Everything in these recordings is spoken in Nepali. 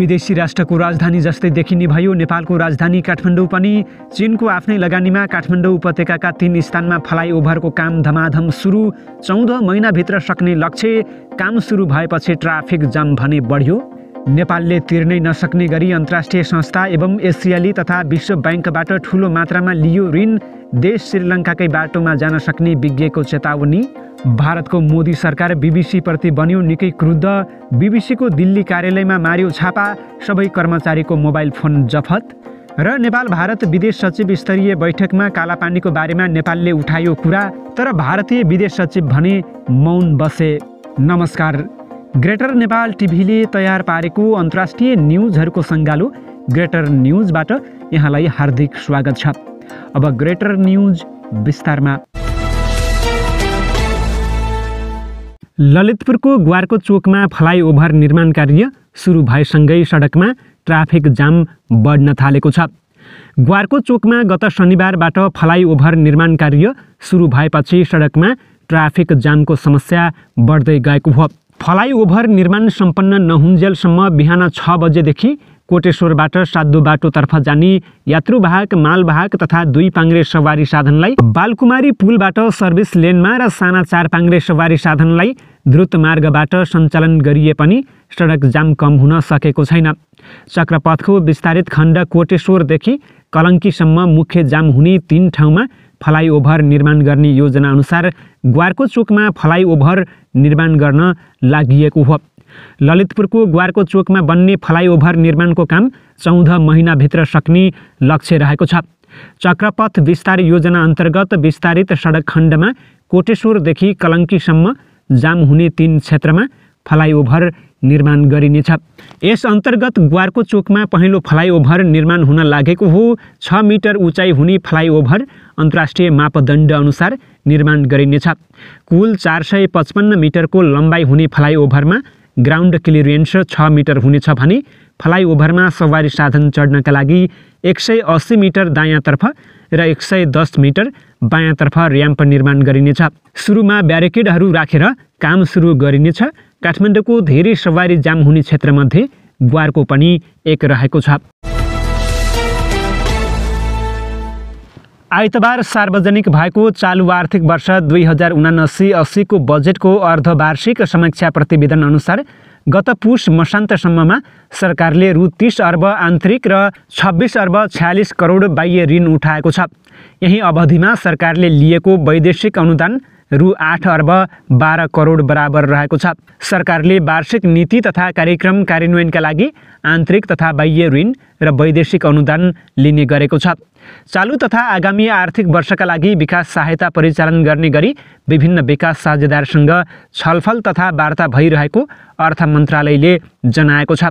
विदेशी राष्ट्रको राजधानी जस्तै देखिने भयो नेपालको राजधानी काठमाडौँ पनि। चीनको आफ्नै लगानीमा काठमाडौँ उपत्यकाका 3 स्थानमा फ्लाइओभरको काम धमाधम सुरु। 14 महिनाभित्र सक्ने लक्ष्य। काम सुरु भएपछि ट्राफिक जाम भने बढ्यो। नेपालले तिर्नै नसक्ने गरी अन्तर्राष्ट्रिय संस्था एवं एसियाली तथा विश्व बैंकबाट ठूलो मात्रामा लियो ऋण। देश श्रीलङ्काकै बाटोमा जान सक्ने विज्ञको चेतावनी। भारतको मोदी सरकार बीबीसी प्रति बन्यो निकै क्रुद्ध। बीबीसीको दिल्ली कार्यालयमा मार्यो छापा। सबै कर्मचारीको मोबाइल फोन जफत। र नेपाल भारत विदेश सचिव स्तरीय बैठकमा कालापानीको बारेमा नेपालले उठायो कुरा, तर भारतीय विदेश सचिव भने मौन बसे। नमस्कार, ग्रेटर नेपाल टिभीले तयार पारेको अन्तर्राष्ट्रिय न्युजहरूको सङ्गालो ग्रेटर न्युजबाट यहाँलाई हार्दिक स्वागत छ। अब ग्रेटर न्युज विस्तारमा। ललितपुरको ग्वारको चोकमा फ्लाइओभर निर्माण कार्य सुरु भएसँगै सडकमा ट्राफिक जाम बढ्न थालेको छ। ग्वारको चोकमा गत शनिबारबाट फ्लाइओभर निर्माण कार्य सुरु भएपछि सडकमा ट्राफिक जामको समस्या बढ्दै गएको हो। फ्लाइओभर निर्माण सम्पन्न नहुन्जेलसम्म बिहान 6 बजेदेखि कोटेश्वरबाट साद्धो बाटोतर्फ जाने यात्रुवाहक, मालवाहक तथा 2 पाङ्ग्रे सवारी साधनलाई बालकुमारी पुलबाट सर्भिस लेनमा र साना 4 पाङ्ग्रे सवारी साधनलाई द्रुत मार्गबाट सञ्चालन गरिए पनि सडक जाम कम हुन सकेको छैन। चक्रपथको विस्तारित खण्ड कोटेश्वरदेखि कलङ्कीसम्म मुख्य जाम हुने 3 ठाउँमा फ्लाइओभर निर्माण गर्ने योजना अनुसार ग्वारको चोकमा फ्लाइओभर निर्माण गर्न लागिएको हो। ललितपुरको ग्वारको चोकमा बन्ने फ्लाइओभर निर्माणको काम 14 महिनाभित्र सक्ने लक्ष्य रहेको छ। चक्रपथ विस्तार योजना अन्तर्गत विस्तारित सडक खण्डमा कोटेश्वरदेखि कलङ्कीसम्म जाम हुने 3 क्षेत्रमा फ्लाइओभर निर्माण गरिनेछ। यस अन्तर्गत ग्वारको चोकमा पहिलो फ्लाइओभर निर्माण हुन लागेको हो। 6 मिटर उचाइ हुने फ्लाइओभर अन्तर्राष्ट्रिय मापदण्ड अनुसार निर्माण गरिनेछ। कुल 455 मिटरको लम्बाइ हुने फ्लाइओभरमा ग्राउन्ड क्लियरेन्स 6 मिटर हुनेछ भने फ्लाइओभरमा सवारी साधन चढ्नका लागि 180 मिटर दायाँतर्फ र 110 मिटर बायाँतर्फ र्याम्प निर्माण गरिनेछ। सुरुमा ब्यारिकेडहरू राखेर काम सुरु गरिनेछ। काठमाडौँको धेरै सवारी जाम हुने क्षेत्रमध्ये ग्वारको पनि एक रहेको छ। आइतबार सार्वजनिक भएको चालु आर्थिक वर्ष 2079-80 को बजेटको अर्धवार्षिक समीक्षा प्रतिवेदन अनुसार गत पुष मसान्तसम्ममा सरकारले रु 30 अर्ब आन्तरिक र 26 अर्ब 46 करोड बाह्य ऋण उठाएको छ। यही अवधिमा सरकारले लिएको वैदेशिक अनुदान रु 8 अर्ब 12 करोड बराबर रहेको छ। सरकारले वार्षिक नीति तथा कार्यक्रम कार्यान्वयनका लागि आन्तरिक तथा बाह्य ऋण र वैदेशिक अनुदान लिने गरेको छ। चालु तथा आगामी आर्थिक वर्षका लागि विकास सहायता परिचालन गर्ने गरी विभिन्न विकास साझेदारसँग छलफल तथा वार्ता भइरहेको अर्थ मन्त्रालयले जनाएको छ।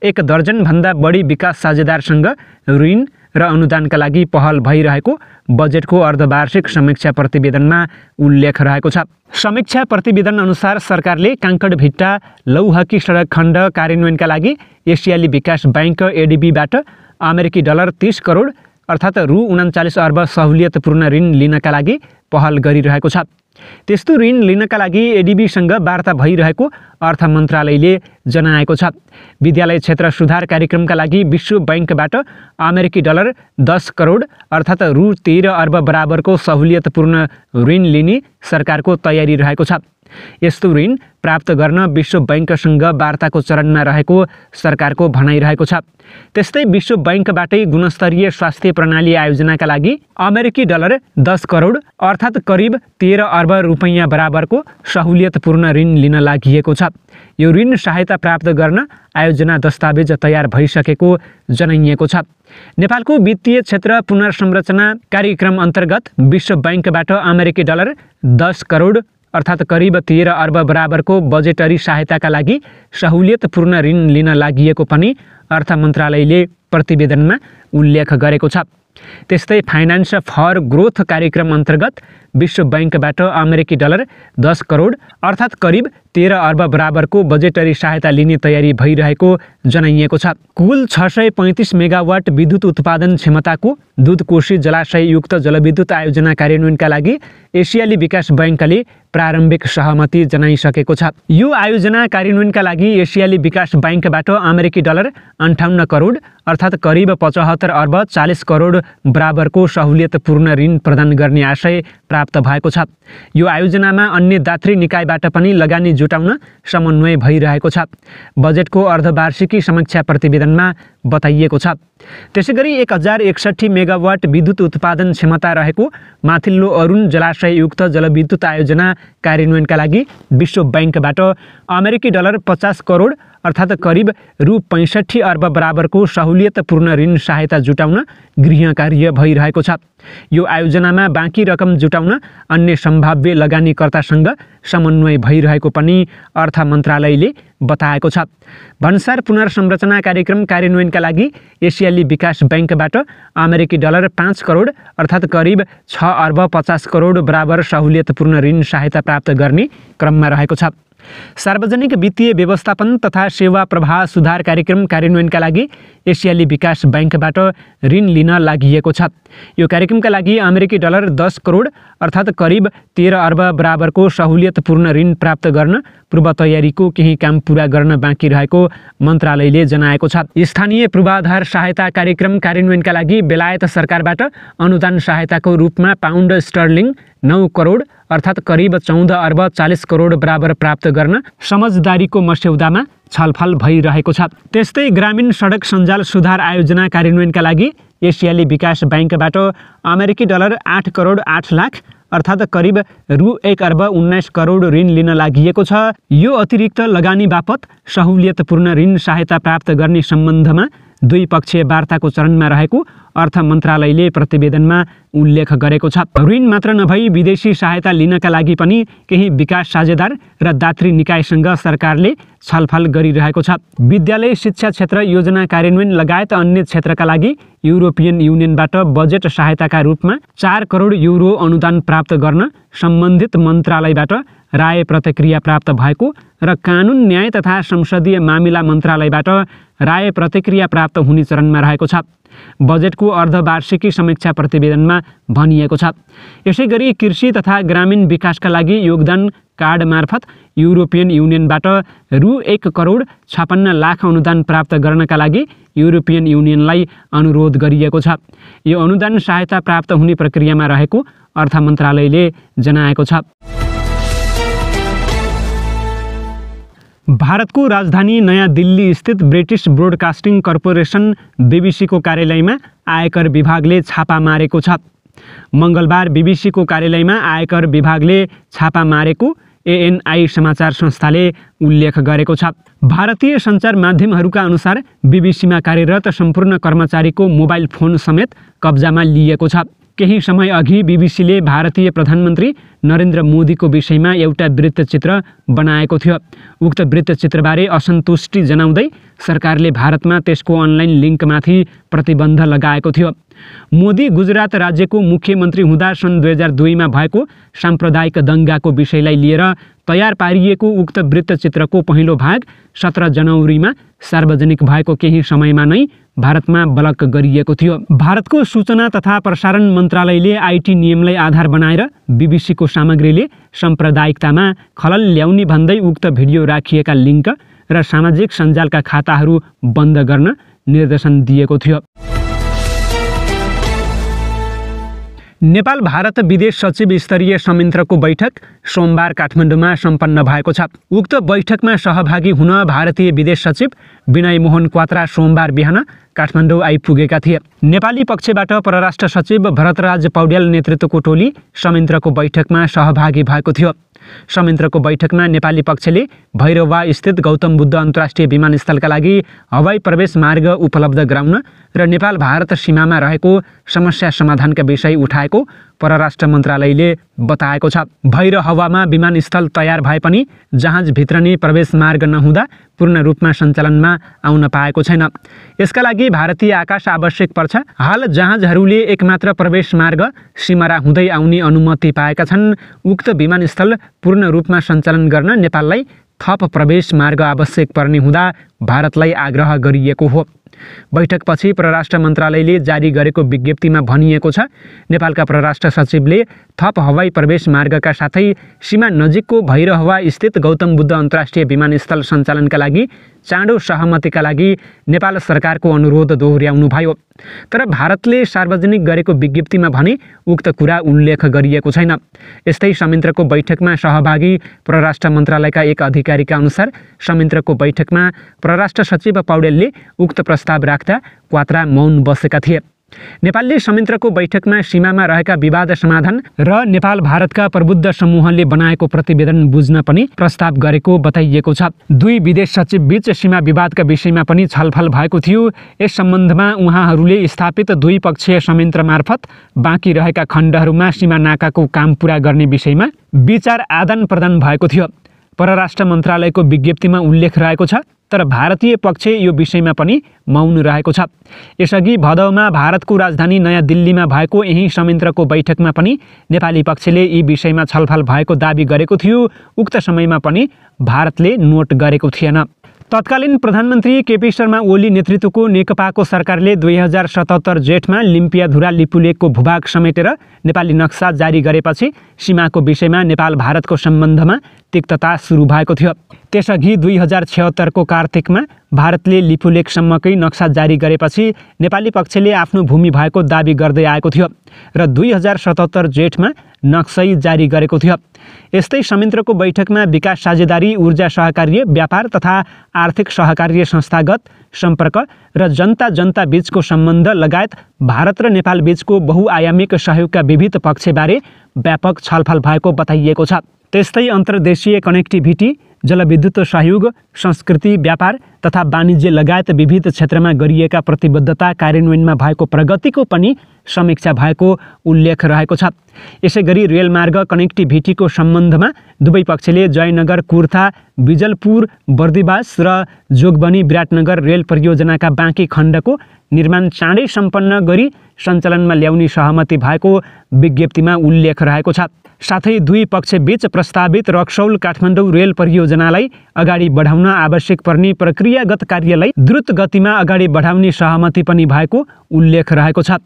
1 दर्जनभन्दा बढी विकास साझेदारसँग ऋण र अनुदानका लागि पहल भइरहेको बजेटको अर्धवार्षिक समीक्षा प्रतिवेदनमा उल्लेख रहेको छ। समीक्षा प्रतिवेदन अनुसार सरकारले काङ्कडभिट्टा लौहकी सडक खण्ड कार्यान्वयनका लागि एसियाली विकास बैंक एडीबीबाट अमेरिकी डलर 30 करोड अर्थात् रु 39 अर्ब सहुलियतपूर्ण ऋण लिनका लागि पहल गरिरहेको छ। त्यस्तो ऋण लिनका लागि एडीबीसँग वार्ता भइरहेको अर्थ मन्त्रालयले जनाएको छ। विद्यालय क्षेत्र सुधार कार्यक्रमका लागि विश्व बैंकबाट अमेरिकी डलर 10 करोड अर्थात् रु 13 अर्ब बराबरको सहुलियतपूर्ण ऋण लिने सरकारको तयारी रहेको छ। यस्तो ऋण प्राप्त गर्न विश्व बैंकसँग वार्ताको चरणमा रहेको सरकारको भनाइरहेको छ। त्यस्तै विश्व बैंकबाटै गुणस्तरीय स्वास्थ्य प्रणाली आयोजनाका लागि अमेरिकी डलर 10 करोड अर्थात् करिब 13 अर्ब रुपैयाँ बराबरको सहुलियतपूर्ण ऋण लिन लागिएको छ। यो ऋण सहायता प्राप्त गर्न आयोजना दस्तावेज तयार भइसकेको जनाइएको छ। नेपालको वित्तीय क्षेत्र पुनर्संरचना कार्यक्रम अन्तर्गत विश्व बैंकबाट अमेरिकी डलर 10 करोड अर्थात् करिब 13 अर्ब बराबरको बजेटरी सहायताका लागि सहुलियतपूर्ण ऋण लिन लागिएको पनि अर्थ मन्त्रालयले प्रतिवेदनमा उल्लेख गरेको छ। त्यस्तै फाइनान्स फर ग्रोथ कार्यक्रम अन्तर्गत विश्व बैंकबाट अमेरिकी डलर 10 करोड अर्थात् करिब 13 अर्ब बराबरको बजेटरी सहायता लिने तयारी भइरहेको जनाइएको छ। कुल 635 मेगावाट विद्युत उत्पादन क्षमताको दुधकोशी जलाशययुक्त जलविद्युत आयोजना कार्यान्वयनका लागि एसियाली विकास बैंकले प्रारम्भिक सहमति जनाइसकेको छ। यो आयोजना कार्यान्वयनका लागि एसियाली विकास बैंकबाट अमेरिकी डलर 58 करोड अर्थात् करिब 75 अर्ब 40 करोड बराबरको सहुलियतपूर्ण ऋण प्रदान गर्ने आशय प्राप्त भएको छ। यो आयोजनामा अन्य दात्री निकायबाट पनि लगानी जुटाउन समन्वय भइरहेको छ, बजेटको अर्धवार्षिकी समीक्षा प्रतिवेदनमा बताइएको छ। त्यसैगरी 1061 मेगावाट विद्युत उत्पादन क्षमता रहेको माथिल्लो अरुण जलाशययुक्त जलविद्युत आयोजना कार्यान्वयनका लागि विश्व बैंकबाट अमेरिकी डलर 50 करोड अर्थात् करिब रु 65 अर्ब बराबरको सहुलियतपूर्ण ऋण सहायता जुटाउन गृह कार्य भइरहेको छ। यो आयोजनामा बाँकी रकम जुटाउन अन्य सम्भाव्य लगानीकर्तासँग समन्वय भइरहेको पनि अर्थ मन्त्रालयले बताएको छ। भन्सार पुनर्संरचना कार्यक्रम कार्यान्वयनका लागि एसियाली विकास बैंकबाट अमेरिकी डलर 5 करोड अर्थात् करिब 6 अर्ब 50 करोड बराबर सहुलियतपूर्ण ऋण सहायता प्राप्त गर्ने क्रममा रहेको छ। सार्वजनिक वित्तीय व्यवस्थापन तथा सेवा प्रवाह सुधार कार्यक्रम कार्यान्वयनका लागि एसियाली विकास बैंकबाट ऋण लिन लागिएको छ। यो कार्यक्रमका लागि अमेरिकी डलर 10 करोड अर्थात् करिब 13 अर्ब बराबरको सहुलियतपूर्ण ऋण प्राप्त गर्न पूर्व तयारीको केही काम पूरा गर्न बाँकी रहेको मन्त्रालयले जनाएको छ। स्थानीय पूर्वाधार सहायता कार्यक्रम कार्यान्वयनका लागि बेलायत सरकारबाट अनुदान सहायताको रूपमा पाउन्ड स्टर्लिङ 9 करोड अर्थात् करिब 14 अर्ब 40 करोड बराबर प्राप्त गर्न समझदारीको मस्यौदामा छलफल भइरहेको छ। त्यस्तै ग्रामीण सडक सञ्जाल सुधार आयोजना कार्यान्वयनका लागि एसियाली विकास बैंकबाट अमेरिकी डलर 8 करोड 8 लाख अर्थात् करिब रु 1 अर्ब 19 करोड ऋण लिन लागिएको छ। यो अतिरिक्त लगानी बापत सहुलियतपूर्ण ऋण सहायता प्राप्त गर्ने सम्बन्धमा द्विपक्षीय वार्ताको चरणमा रहेको अर्थ मन्त्रालयले प्रतिवेदनमा उल्लेख गरेको छ। ऋण मात्र नभई विदेशी सहायता लिनका लागि पनि केही विकास साझेदार र दात्री निकायसँग सरकारले छलफल गरिरहेको छ। विद्यालय शिक्षा क्षेत्र योजना कार्यान्वयन लगायत अन्य क्षेत्रका लागि युरोपियन युनियनबाट बजेट सहायताका रूपमा 4 करोड युरो अनुदान प्राप्त गर्न सम्बन्धित मन्त्रालयबाट राय प्रतिक्रिया प्राप्त भएको र कानुन न्याय तथा संसदीय मामिला मन्त्रालयबाट राय प्रतिक्रिया प्राप्त हुने चरणमा रहेको छ। बजेटको अर्धवार्षिकी समीक्षा प्रतिवेदनमा भनिएको छ। यसैगरी कृषि तथा ग्रामीण विकासका लागि योगदान कार्ड मार्फत युरोपियन युनियनबाट रु 1 करोड 56 लाख अनुदान प्राप्त गर्नका लागि युरोपियन युनियनलाई अनुरोध गरिएको छ। यो अनुदान सहायता प्राप्त हुने प्रक्रियामा रहेको अर्थ मन्त्रालयले जनाएको छ। भारतको राजधानी नयाँ दिल्ली स्थित ब्रिटिश ब्रोडकास्टिङ कर्पोरेसन बीबीसीको कार्यालयमा आयकर विभागले छापा मारेको छ। मङ्गलबार बीबीसीको कार्यालयमा आयकर विभागले छापा मारेको एएनआई समाचार संस्थाले उल्लेख गरेको छ। भारतीय सञ्चार माध्यमहरूका अनुसार बीबीसीमा कार्यरत सम्पूर्ण कर्मचारीको मोबाइल फोन समेत कब्जामा लिएको छ। केही समय अघि बीबीसीले भारतीय प्रधानमन्त्री नरेन्द्र मोदीको विषयमा एउटा वृत्तचित्र बनाएको थियो। उक्त वृत्तचित्रबारे असन्तुष्टि जनाउँदै सरकारले भारतमा त्यसको अनलाइन लिङ्कमाथि प्रतिबन्ध लगाएको थियो। मोदी गुजरात राज्यको मुख्यमन्त्री हुँदा सन् 2002 भएको साम्प्रदायिक दङ्गाको विषयलाई लिएर तयार पारिएको उक्त वृत्तचित्रको पहिलो भाग 17 जनवरीमा सार्वजनिक भएको केही समयमा नै भारतमा ब्लक गरिएको थियो। भारतको सूचना तथा प्रसारण मन्त्रालयले आईटी नियमलाई आधार बनाएर बीबीसीको सामग्रीले साम्प्रदायिकतामा खलल ल्याउने भन्दै उक्त भिडियो राखिएका लिङ्क र सामाजिक सञ्जालका खाताहरू बन्द गर्न निर्देशन दिएको थियो। नेपाल भारत विदेश सचिव स्तरीय संयन्त्रको बैठक सोमबार काठमाडौँमा सम्पन्न भएको छ। उक्त बैठकमा सहभागी हुन भारतीय विदेश सचिव विनय मोहन क्वात्रा सोमबार बिहान काठमाडौँ आइपुगेका थिए। नेपाली पक्षबाट परराष्ट्र सचिव भरतराज पौड्याल नेतृत्वको टोली संयन्त्रको बैठकमा सहभागी भएको थियो। संयन्त्रको बैठकमा नेपाली पक्षले भैरवा स्थित गौतम बुद्ध अन्तर्राष्ट्रिय विमानस्थलका लागि हवाई प्रवेश मार्ग उपलब्ध गराउन र नेपाल भारत सीमामा रहेको समस्या समाधानका विषय उठाएको परराष्ट्र मन्त्रालयले बताएको छ। भैरव हवामा विमानस्थल तयार भए पनि जहाजभित्र नै प्रवेश मार्ग नहुँदा पूर्ण रूपमा सञ्चालनमा आउन पाएको छैन। यसका लागि भारतीय आकाश आवश्यक पर्छ। हाल जहाजहरूले एकमात्र प्रवेश मार्ग सिमरा हुँदै आउने अनुमति पाएका छन्। उक्त विमानस्थल पूर्ण रूपमा सञ्चालन गर्न नेपाललाई थप प्रवेश मार्ग आवश्यक पर्ने हुँदा भारतलाई आग्रह गरिएको हो। बैठकपछि परराष्ट्र मन्त्रालयले जारी गरेको विज्ञप्तिमा भनिएको छ, नेपालका परराष्ट्र सचिवले थप हवाई प्रवेश मार्गका साथै सीमा नजिकको भैरहवा स्थित गौतम बुद्ध अन्तर्राष्ट्रिय विमानस्थल सञ्चालनका लागि चाँडो सहमतिका लागि नेपाल सरकारको अनुरोध दोहोर्याउनुभयो। तर भारतले सार्वजनिक गरेको विज्ञप्तिमा भने उक्त कुरा उल्लेख गरिएको छैन। यस्तै संयन्त्रको बैठकमा सहभागी परराष्ट्र मन्त्रालयका एक अधिकारीका अनुसार संयन्त्रको बैठकमा परराष्ट्र सचिव पौडेलले उक्त प्रस्ताव राख्दा क्वात्रा मौन बसेका थिए। नेपालले संयन्त्रको बैठकमा सीमामा रहेका विवाद समाधान र नेपाल भारतका प्रबुद्ध समूहले बनाएको प्रतिवेदन बुझ्न पनि प्रस्ताव गरेको बताइएको छ। दुई विदेश सचिव बीच सीमा विवादका विषयमा पनि छलफल भएको थियो। यस सम्बन्धमा उहाँहरूले स्थापित द्विपक्षीय संयन्त्र मार्फत बाँकी रहेका खण्डहरूमा सीमा नाकाको काम पूरा गर्ने विषयमा विचार आदान प्रदान भएको थियो। परराष्ट्र मन्त्रालयको विज्ञप्तिमा उल्लेख रहेको छ, तर भारतीय पक्ष यो विषयमा पनि मौन रहेको छ। यसअघि भदौमा भारतको राजधानी नयाँ दिल्लीमा भएको यही संयन्त्रको बैठकमा पनि नेपाली पक्षले यी विषयमा छलफल भएको दाबी गरेको थियो। उक्त समयमा पनि भारतले नोट गरेको थिएन। तत्कालीन प्रधानमन्त्री केपी शर्मा ओली नेतृत्वको नेकपाको सरकारले 2077 जेठमा लिम्पियाधुरा लिपुलेकको भूभाग समेटेर नेपाली नक्सा जारी गरेपछि सीमाको विषयमा नेपाल भारतको सम्बन्धमा तिक्तता सुरु भएको थियो। त्यसअघि 2076 कार्तिकमा भारतले लिपुलेकसम्मकै नक्सा जारी गरेपछि नेपाली पक्षले आफ्नो भूमि भएको दाबी गर्दै आएको थियो र 2077 जेठमा नक्सै जारी गरेको थियो। यस्तै संयन्त्रको बैठकमा विकास साझेदारी, ऊर्जा सहकार्य, व्यापार तथा आर्थिक सहकार्य, संस्थागत सम्पर्क र जनता बीचको सम्बन्ध लगायत भारत र नेपाल बीचको बहुआयामिक सहयोगका विविध पक्षबारे व्यापक छलफल भएको बताइएको छ। त्यस्तै अन्तर्देशीय कनेक्टिभिटी, जलविद्युत सहयोग, संस्कृति, व्यापार तथा वाणिज्य लगायत विविध क्षेत्रमा गरिएका प्रतिबद्धता कार्यान्वयनमा भएको प्रगतिको पनि समीक्षा भएको उल्लेख रहेको छ। यसैगरी रेलमार्ग कनेक्टिभिटीको सम्बन्धमा दुवै पक्षले जयनगर, कुर्था, बिजलपुर, बर्दिवास र जोगबनी विराटनगर रेल परियोजनाका बाँकी खण्डको निर्माण चाँडै सम्पन्न गरी सञ्चालनमा ल्याउने सहमति भएको विज्ञप्तिमा उल्लेख रहेको छ। साथै दुई पक्षबीच प्रस्तावित रक्सौल काठमाडौँ रेल परियोजनालाई अगाडि बढाउन आवश्यक पर्ने प्रक्रियागत कार्यलाई द्रुत गतिमा अगाडि बढाउने सहमति पनि भएको उल्लेख रहेको छ।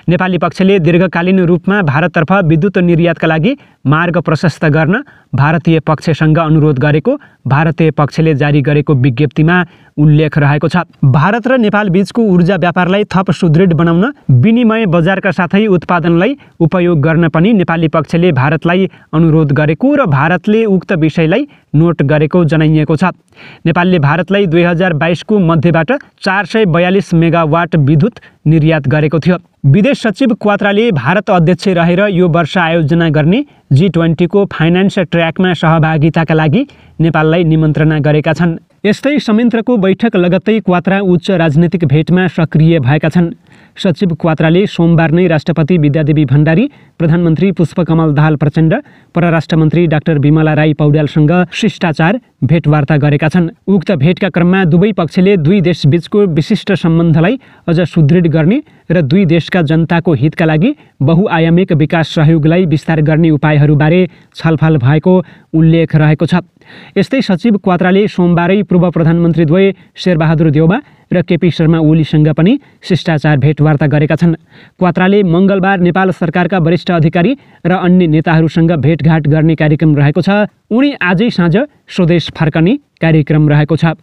नेपाली पक्षले दीर्घकालीन रूपमा भारततर्फ विद्युत निर्यातका लागि मार्ग प्रशस्त गर्न भारतीय पक्षसँग अनुरोध गरेको भारतीय पक्षले जारी गरेको विज्ञप्तिमा उल्लेख रहेको छ। भारत र नेपाल बीचको ऊर्जा व्यापारलाई थप सुदृढ बनाउन विनिमय बजारका साथै उत्पादनलाई उपयोग गर्न पनि नेपाली पक्षले भारतलाई अनुरोध गरेको र भारतले उक्त विषयलाई नोट गरेको जनाइएको छ। नेपालले भारतलाई 2022 को मध्यबाट 442 मेगावाट विद्युत निर्यात गरेको थियो। विदेश सचिव क्वात्राले भारत अध्यक्ष रहेर यो वर्ष आयोजना गर्ने G20 को फाइनान्स ट्र्याकमा सहभागिताका लागि नेपाललाई निमन्त्रणा गरेका छन्। यस्तै संयन्त्रको बैठक लगत्तै क्वात्रा उच्च राजनीतिक भेटमा सक्रिय भएका छन्। सचिव क्वात्राले सोमबार नै राष्ट्रपति विद्यादेवी भण्डारी, प्रधानमन्त्री पुष्पकमल दाहाल प्रचण्ड, परराष्ट्र मन्त्री डाक्टर विमला राई पौड्यालसँग शिष्टाचार भेटवार्ता गरेका छन्। उक्त भेटका क्रममा दुवै पक्षले दुई देशबीचको विशिष्ट सम्बन्धलाई अझ सुदृढ गर्ने र दुई देशका जनताको हितका लागि बहुआयामिक विकास सहयोगलाई विस्तार गर्ने उपायहरूबारे छलफल भएको उल्लेख रहेको छ। यस्तै सचिव क्वात्राले सोमबारै पूर्व प्रधानमन्त्रीद्वय शेरबहादुर देउबा र केपी शर्मा ओलीसँग पनि शिष्टाचार भेटवार्ता गरेका छन्। क्वात्राले मङ्गलबार नेपाल सरकारका वरिष्ठ अधिकारी र अन्य नेताहरूसँग भेटघाट गर्ने कार्यक्रम रहेको छ। उनी आजै साँझ स्वदेश फर्कने कार्यक्रम रहेको छ।